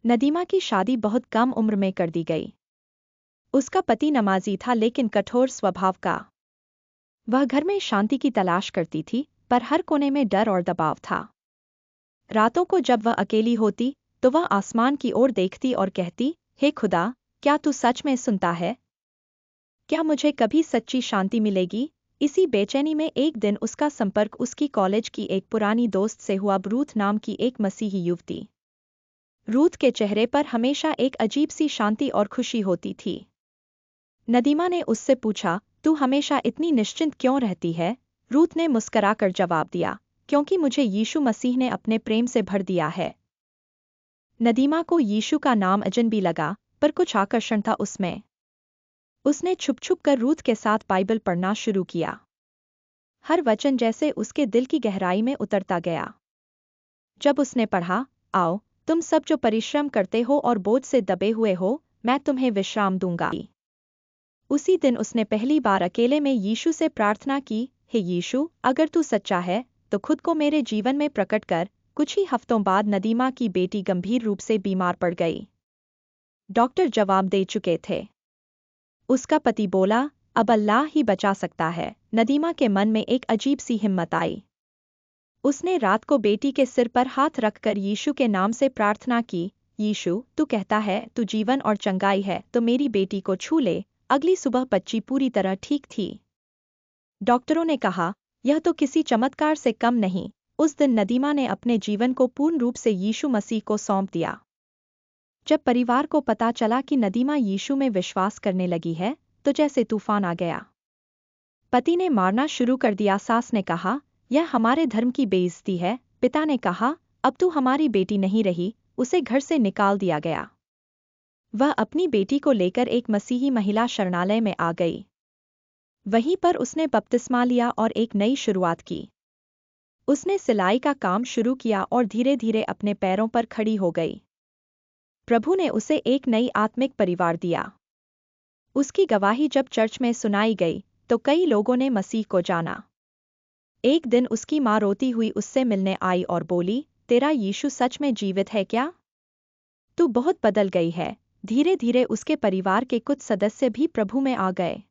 नदीमा की शादी बहुत कम उम्र में कर दी गई। उसका पति नमाजी था लेकिन कठोर स्वभाव का। वह घर में शांति की तलाश करती थी, पर हर कोने में डर और दबाव था। रातों को जब वह अकेली होती तो वह आसमान की ओर देखती और कहती, हे खुदा, क्या तू सच में सुनता है? क्या मुझे कभी सच्ची शांति मिलेगी? इसी बेचैनी में एक दिन उसका संपर्क उसकी कॉलेज की एक पुरानी दोस्त से हुआ, रूथ नाम की एक मसीही युवती। रूथ के चेहरे पर हमेशा एक अजीब सी शांति और खुशी होती थी। नदीमा ने उससे पूछा, तू हमेशा इतनी निश्चिंत क्यों रहती है? रूथ ने मुस्कराकर जवाब दिया, क्योंकि मुझे यीशु मसीह ने अपने प्रेम से भर दिया है। नदीमा को यीशु का नाम अजनबी लगा, पर कुछ आकर्षण था उसमें। उसने छुप छुप कर रूथ के साथ बाइबल पढ़ना शुरू किया। हर वचन जैसे उसके दिल की गहराई में उतरता गया। जब उसने पढ़ा, आओ तुम सब जो परिश्रम करते हो और बोझ से दबे हुए हो, मैं तुम्हें विश्राम दूंगा। उसी दिन उसने पहली बार अकेले में यीशु से प्रार्थना की, हे यीशु, अगर तू सच्चा है तो खुद को मेरे जीवन में प्रकट कर। कुछ ही हफ्तों बाद नदीमा की बेटी गंभीर रूप से बीमार पड़ गई। डॉक्टर जवाब दे चुके थे। उसका पति बोला, अब अल्लाह ही बचा सकता है। नदीमा के मन में एक अजीब सी हिम्मत आई। उसने रात को बेटी के सिर पर हाथ रखकर यीशु के नाम से प्रार्थना की, यीशु, तू कहता है तू जीवन और चंगाई है, तो मेरी बेटी को छू ले। अगली सुबह बच्ची पूरी तरह ठीक थी। डॉक्टरों ने कहा, यह तो किसी चमत्कार से कम नहीं। उस दिन नदीमा ने अपने जीवन को पूर्ण रूप से यीशु मसीह को सौंप दिया। जब परिवार को पता चला कि नदीमा यीशु में विश्वास करने लगी है, तो जैसे तूफान आ गया। पति ने मारना शुरू कर दिया, सास ने कहा, यह हमारे धर्म की बेइज्जती है। पिता ने कहा, अब तू हमारी बेटी नहीं रही। उसे घर से निकाल दिया गया। वह अपनी बेटी को लेकर एक मसीही महिला शरणालय में आ गई। वहीं पर उसने बपतिस्मा लिया और एक नई शुरुआत की। उसने सिलाई का काम शुरू किया और धीरे धीरे अपने पैरों पर खड़ी हो गई। प्रभु ने उसे एक नई आत्मिक परिवार दिया। उसकी गवाही जब चर्च में सुनाई गई तो कई लोगों ने मसीह को जाना। एक दिन उसकी माँ रोती हुई उससे मिलने आई और बोली, तेरा यीशु सच में जीवित है क्या? तू बहुत बदल गई है। धीरे धीरे उसके परिवार के कुछ सदस्य भी प्रभु में आ गए।